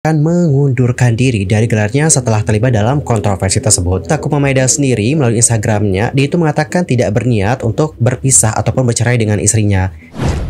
akan mengundurkan diri dari gelarnya setelah terlibat dalam kontroversi tersebut. Takuma Maeda sendiri melalui Instagramnya, dia itu mengatakan tidak berniat untuk berpisah ataupun bercerai dengan istrinya.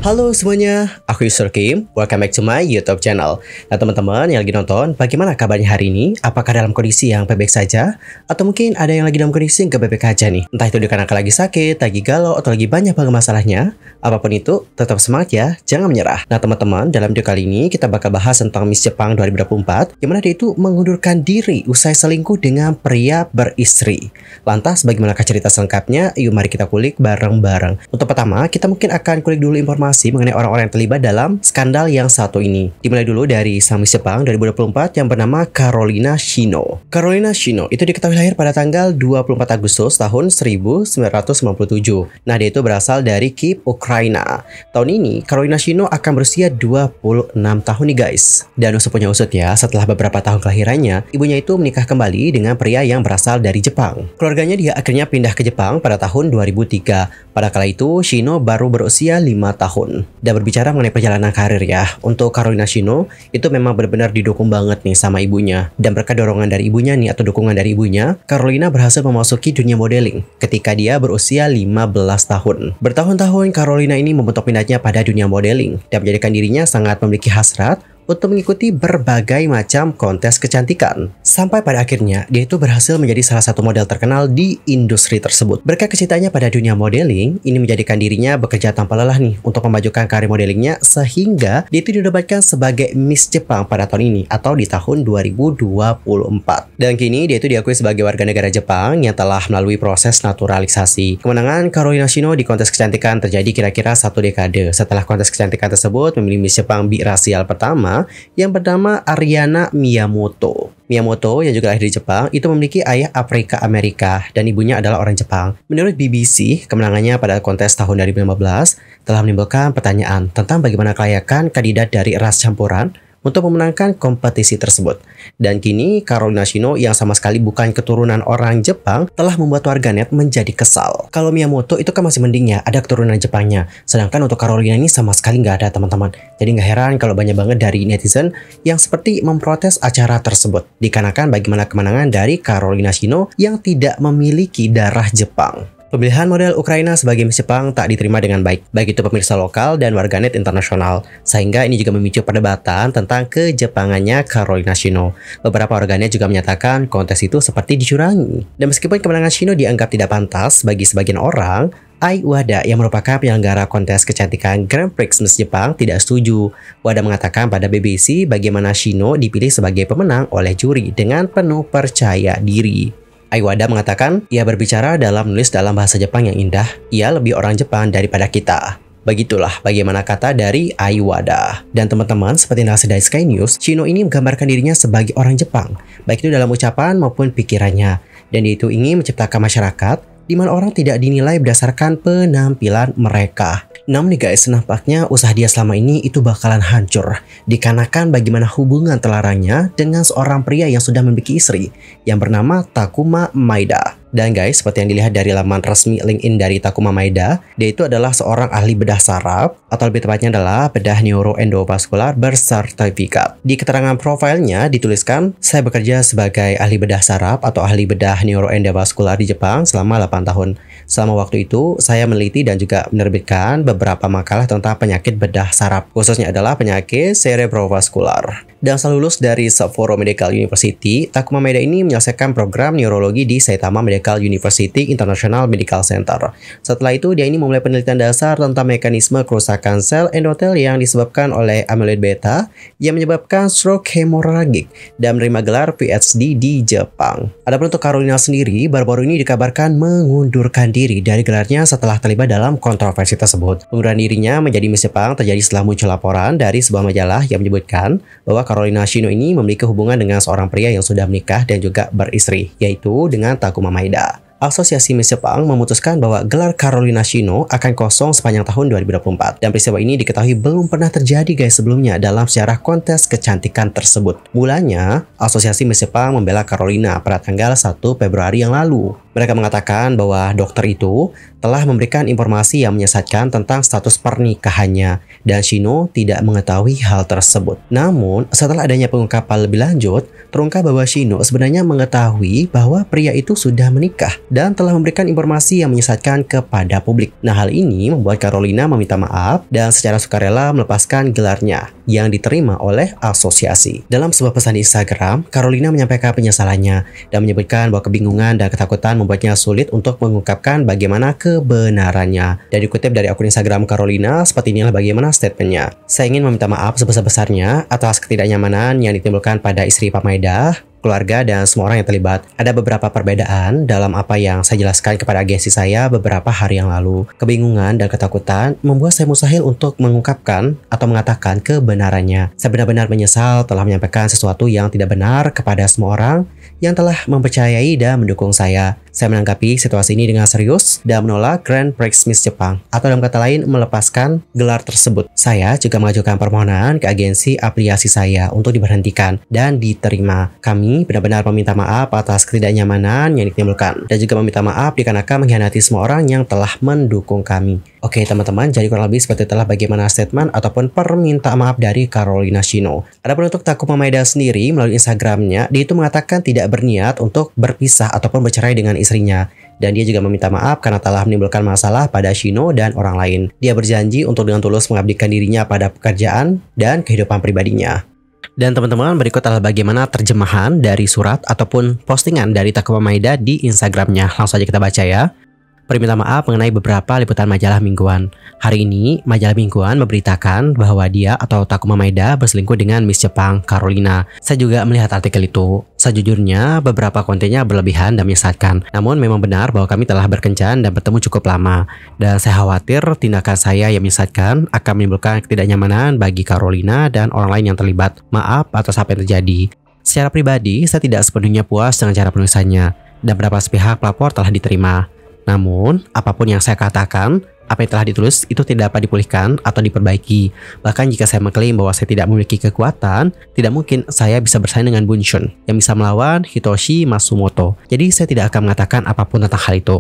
Halo semuanya, aku Yusur Kim, welcome back to my YouTube channel. Nah teman-teman yang lagi nonton, bagaimana kabarnya hari ini? Apakah dalam kondisi yang baik-baik saja? Atau mungkin ada yang lagi dalam kondisi yang gak baik-baik aja nih? Entah itu dikarenakan lagi sakit, lagi galau, atau lagi banyak banget masalahnya. Apapun itu, tetap semangat ya, jangan menyerah. Nah teman-teman, dalam video kali ini kita bakal bahas tentang Miss Jepang 2024, yang mana dia itu mengundurkan diri usai selingkuh dengan pria beristri. Lantas bagaimanakah cerita selengkapnya? Yuk mari kita kulik bareng-bareng. Untuk pertama, kita mungkin akan kulik dulu informasi mengenai orang-orang yang terlibat dalam skandal yang satu ini. Dimulai dulu dari sang Miss Jepang 2024 yang bernama Carolina Shino. Carolina Shino itu diketahui lahir pada tanggal 24 Agustus tahun 1997. Nah, dia itu berasal dari Kiev, Ukraina. Tahun ini, Carolina Shino akan berusia 26 tahun nih guys. Dan usut punya usut ya, setelah beberapa tahun kelahirannya, ibunya itu menikah kembali dengan pria yang berasal dari Jepang. Keluarganya dia akhirnya pindah ke Jepang pada tahun 2003. Pada kala itu, Shino baru berusia 5 tahun. Dan berbicara mengenai perjalanan karir ya, untuk Carolina Shino itu memang benar-benar didukung banget nih sama ibunya. Dan berkat dorongan dari ibunya nih atau dukungan dari ibunya, Carolina berhasil memasuki dunia modeling ketika dia berusia 15 tahun. Bertahun-tahun Carolina ini membentuk minatnya pada dunia modeling dan menjadikan dirinya sangat memiliki hasrat untuk mengikuti berbagai macam kontes kecantikan. Sampai pada akhirnya, dia itu berhasil menjadi salah satu model terkenal di industri tersebut. Berkat kecintaannya pada dunia modeling, ini menjadikan dirinya bekerja tanpa lelah nih untuk memajukan karir modelingnya sehingga dia itu dinobatkan sebagai Miss Jepang pada tahun ini atau di tahun 2024. Dan kini dia itu diakui sebagai warga negara Jepang yang telah melalui proses naturalisasi. Kemenangan Carolina Shino di kontes kecantikan terjadi kira-kira 1 dekade setelah kontes kecantikan tersebut memilih Miss Jepang birasial pertama yang bernama Ariana Miyamoto. Miyamoto yang juga lahir di Jepang itu memiliki ayah Afrika Amerika dan ibunya adalah orang Jepang. Menurut BBC, kemenangannya pada kontes tahun 2015 telah menimbulkan pertanyaan tentang bagaimana kelayakan kandidat dari ras campuran untuk memenangkan kompetisi tersebut. Dan kini Carolina Shino yang sama sekali bukan keturunan orang Jepang telah membuat warganet menjadi kesal. Kalau Miyamoto itu kan masih mending ya, ada keturunan Jepangnya. Sedangkan untuk Carolina ini sama sekali nggak ada teman-teman. Jadi nggak heran kalau banyak banget dari netizen yang seperti memprotes acara tersebut. Dikarenakan bagaimana kemenangan dari Carolina Shino yang tidak memiliki darah Jepang. Pemilihan model Ukraina sebagai Miss Jepang tak diterima dengan baik itu pemirsa lokal dan warganet internasional, sehingga ini juga memicu perdebatan tentang kejepangannya Carolina Shino. Beberapa warganet juga menyatakan kontes itu seperti dicurangi. Dan meskipun kemenangan Shino dianggap tidak pantas bagi sebagian orang, Ai Wada yang merupakan penyelenggara kontes kecantikan Grand Prix Miss Jepang tidak setuju. Wada mengatakan pada BBC bagaimana Shino dipilih sebagai pemenang oleh juri dengan penuh percaya diri. Aiwada mengatakan, ia berbicara dalam menulis dalam bahasa Jepang yang indah, ia lebih orang Jepang daripada kita. Begitulah bagaimana kata dari Aiwada. Dan teman-teman, seperti narasi dari Sky News, Shino ini menggambarkan dirinya sebagai orang Jepang, baik itu dalam ucapan maupun pikirannya. Dan dia itu ingin menciptakan masyarakat di mana orang tidak dinilai berdasarkan penampilan mereka. Namun nih guys, nampaknya usaha dia selama ini itu bakalan hancur dikarenakan bagaimana hubungan terlarangnya dengan seorang pria yang sudah memiliki istri yang bernama Takuma Maeda. Dan guys, seperti yang dilihat dari laman resmi LinkedIn dari Takuma Maeda, dia itu adalah seorang ahli bedah saraf, atau lebih tepatnya adalah bedah neuroendovaskular bersertifikat. Di keterangan profilnya dituliskan, saya bekerja sebagai ahli bedah saraf atau ahli bedah neuroendovaskular di Jepang selama 8 tahun. Selama waktu itu, saya meneliti dan juga menerbitkan beberapa makalah tentang penyakit bedah saraf, khususnya adalah penyakit cerebrovaskular. Dan setelah lulus dari Sapporo Medical University, Takuma Maeda ini menyelesaikan program neurologi di Saitama Medical University International Medical Center. Setelah itu, dia ini memulai penelitian dasar tentang mekanisme kerusakan sel endotel yang disebabkan oleh amyloid beta yang menyebabkan stroke hemoragik dan menerima gelar PhD di Jepang. Adapun untuk Carolina sendiri, baru-baru ini dikabarkan mengundurkan diri dari gelarnya setelah terlibat dalam kontroversi tersebut. Pengunduran dirinya menjadi Miss Jepang terjadi setelah muncul laporan dari sebuah majalah yang menyebutkan bahwa Carolina Shino ini memiliki hubungan dengan seorang pria yang sudah menikah dan juga beristri, yaitu dengan Takuma Maeda. Asosiasi Miss Jepang memutuskan bahwa gelar Carolina Shino akan kosong sepanjang tahun 2024. Dan peristiwa ini diketahui belum pernah terjadi guys sebelumnya dalam sejarah kontes kecantikan tersebut. Mulanya, Asosiasi Miss Jepang membela Carolina pada tanggal 1 Februari yang lalu. Mereka mengatakan bahwa dokter itu telah memberikan informasi yang menyesatkan tentang status pernikahannya dan Shino tidak mengetahui hal tersebut. Namun, setelah adanya pengungkapan lebih lanjut, terungkap bahwa Shino sebenarnya mengetahui bahwa pria itu sudah menikah dan telah memberikan informasi yang menyesatkan kepada publik. Nah, hal ini membuat Carolina meminta maaf dan secara sukarela melepaskan gelarnya yang diterima oleh asosiasi. Dalam sebuah pesan di Instagram, Carolina menyampaikan penyesalannya dan menyebutkan bahwa kebingungan dan ketakutan membuatnya sulit untuk mengungkapkan bagaimana kebenarannya. Dan dikutip dari akun Instagram Carolina, seperti inilah bagaimana statementnya. Saya ingin meminta maaf sebesar-besarnya atas ketidaknyamanan yang ditimbulkan pada istri Pak Maeda, keluarga, dan semua orang yang terlibat. Ada beberapa perbedaan dalam apa yang saya jelaskan kepada agensi saya beberapa hari yang lalu. Kebingungan dan ketakutan membuat saya mustahil untuk mengungkapkan atau mengatakan kebenarannya. Saya benar-benar menyesal telah menyampaikan sesuatu yang tidak benar kepada semua orang yang telah mempercayai dan mendukung saya. Saya menanggapi situasi ini dengan serius dan menolak Grand Prix Miss Jepang, atau dalam kata lain melepaskan gelar tersebut. Saya juga mengajukan permohonan ke agensi afiliasi saya untuk diberhentikan dan diterima. Kami benar-benar meminta maaf atas ketidaknyamanan yang ditimbulkan dan juga meminta maaf dikarenakan mengkhianati semua orang yang telah mendukung kami. Oke teman-teman, jadi kurang lebih seperti itulah bagaimana statement ataupun permintaan maaf dari Carolina Shino. Adapun untuk Takuma Maeda sendiri melalui Instagramnya, dia itu mengatakan tidak berniat untuk berpisah ataupun bercerai dengan istrinya. Dan dia juga meminta maaf karena telah menimbulkan masalah pada Shino dan orang lain. Dia berjanji untuk dengan tulus mengabdikan dirinya pada pekerjaan dan kehidupan pribadinya. Dan teman-teman, berikut adalah bagaimana terjemahan dari surat ataupun postingan dari Takuma Maeda di Instagramnya. Langsung aja kita baca ya. Permintaan maaf mengenai beberapa liputan majalah mingguan. Hari ini, majalah mingguan memberitakan bahwa dia atau Takuma Maeda berselingkuh dengan Miss Jepang, Carolina. Saya juga melihat artikel itu. Sejujurnya, beberapa kontennya berlebihan dan menyesatkan. Namun memang benar bahwa kami telah berkencan dan bertemu cukup lama. Dan saya khawatir tindakan saya yang menyesatkan akan menimbulkan ketidaknyamanan bagi Carolina dan orang lain yang terlibat. Maaf atas apa yang terjadi. Secara pribadi, saya tidak sepenuhnya puas dengan cara penulisannya. Dan beberapa pihak pelapor telah diterima. Namun, apapun yang saya katakan, apa yang telah ditulis itu tidak dapat dipulihkan atau diperbaiki. Bahkan jika saya mengklaim bahwa saya tidak memiliki kekuatan, tidak mungkin saya bisa bersaing dengan Bunshun yang bisa melawan Hitoshi Matsumoto. Jadi saya tidak akan mengatakan apapun tentang hal itu.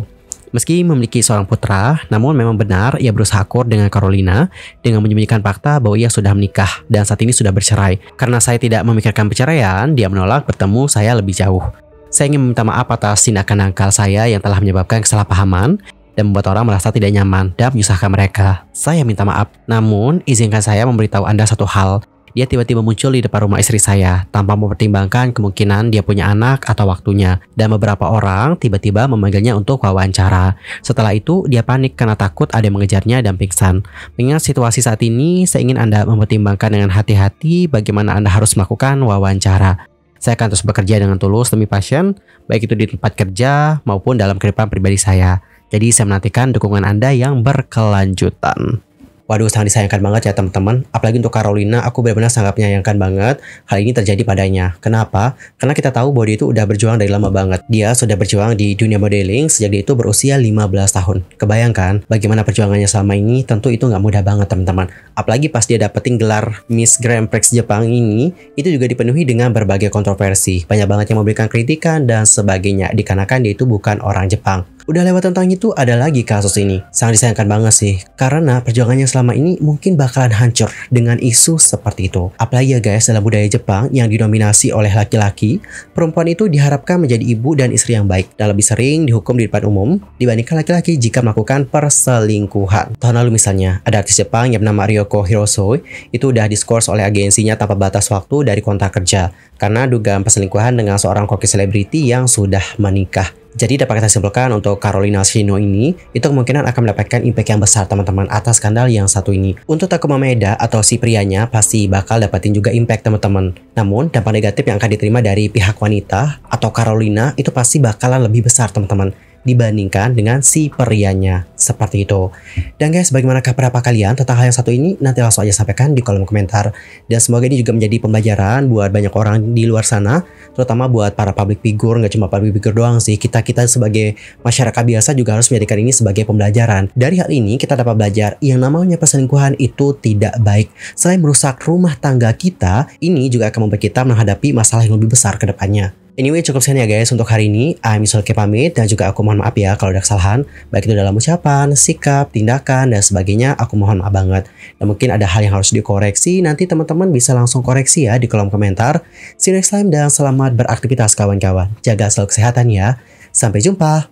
Meski memiliki seorang putra, namun memang benar ia berusaha akur dengan Carolina dengan menyembunyikan fakta bahwa ia sudah menikah dan saat ini sudah bercerai. Karena saya tidak memikirkan perceraian, dia menolak bertemu saya lebih jauh. Saya ingin meminta maaf atas tindakan nakal saya yang telah menyebabkan kesalahpahaman dan membuat orang merasa tidak nyaman dan menyusahkan mereka. Saya minta maaf. Namun, izinkan saya memberitahu Anda satu hal. Dia tiba-tiba muncul di depan rumah istri saya tanpa mempertimbangkan kemungkinan dia punya anak atau waktunya. Dan beberapa orang tiba-tiba memanggilnya untuk wawancara. Setelah itu, dia panik karena takut ada yang mengejarnya dan pingsan. Mengingat situasi saat ini, saya ingin Anda mempertimbangkan dengan hati-hati bagaimana Anda harus melakukan wawancara. Saya akan terus bekerja dengan tulus demi pasien, baik itu di tempat kerja maupun dalam kehidupan pribadi saya. Jadi saya menantikan dukungan Anda yang berkelanjutan. Waduh, sangat disayangkan banget ya teman-teman. Apalagi untuk Carolina, aku benar-benar sangat menyayangkan banget hal ini terjadi padanya. Kenapa? Karena kita tahu bahwa dia itu udah berjuang dari lama banget. Dia sudah berjuang di dunia modeling sejak dia itu berusia 15 tahun. Kebayangkan bagaimana perjuangannya selama ini? Tentu itu nggak mudah banget teman-teman. Apalagi pas dia dapetin gelar Miss Grand Prix Jepang ini, itu juga dipenuhi dengan berbagai kontroversi. Banyak banget yang memberikan kritikan dan sebagainya, dikarenakan dia itu bukan orang Jepang. Udah lewat tentang itu, ada lagi kasus ini. Sangat disayangkan banget sih, karena perjuangannya selama ini mungkin bakalan hancur dengan isu seperti itu. Apalagi ya guys, dalam budaya Jepang yang didominasi oleh laki-laki, perempuan itu diharapkan menjadi ibu dan istri yang baik dan lebih sering dihukum di depan umum dibandingkan laki-laki jika melakukan perselingkuhan. Tahun lalu misalnya, ada artis Jepang yang bernama Ryoko Hirosoi, itu udah diskors oleh agensinya tanpa batas waktu dari kontrak kerja karena dugaan perselingkuhan dengan seorang koki selebriti yang sudah menikah. Jadi dapat kita simpulkan untuk Carolina Shino ini, itu kemungkinan akan mendapatkan impact yang besar teman-teman atas skandal yang satu ini. Untuk Takuma Maeda atau si prianya pasti bakal dapatin juga impact teman-teman. Namun dampak negatif yang akan diterima dari pihak wanita atau Carolina itu pasti bakalan lebih besar teman-teman dibandingkan dengan si prianya. Seperti itu. Dan guys, bagaimanakah pendapat kalian tentang hal yang satu ini? Nanti langsung aja sampaikan di kolom komentar. Dan semoga ini juga menjadi pembelajaran buat banyak orang di luar sana, terutama buat para public figure. Nggak cuma public figure doang sih, kita sebagai masyarakat biasa juga harus menjadikan ini sebagai pembelajaran. Dari hal ini kita dapat belajar yang namanya perselingkuhan itu tidak baik. Selain merusak rumah tangga kita, ini juga akan membuat kita menghadapi masalah yang lebih besar ke depannya. Anyway, cukup sekian ya guys untuk hari ini. I'm Sulki pamit dan juga aku mohon maaf ya kalau ada kesalahan. Baik itu dalam ucapan, sikap, tindakan, dan sebagainya. Aku mohon maaf banget. Dan mungkin ada hal yang harus dikoreksi. Nanti teman-teman bisa langsung koreksi ya di kolom komentar. See you next time dan selamat beraktivitas kawan-kawan. Jaga selalu kesehatan ya. Sampai jumpa.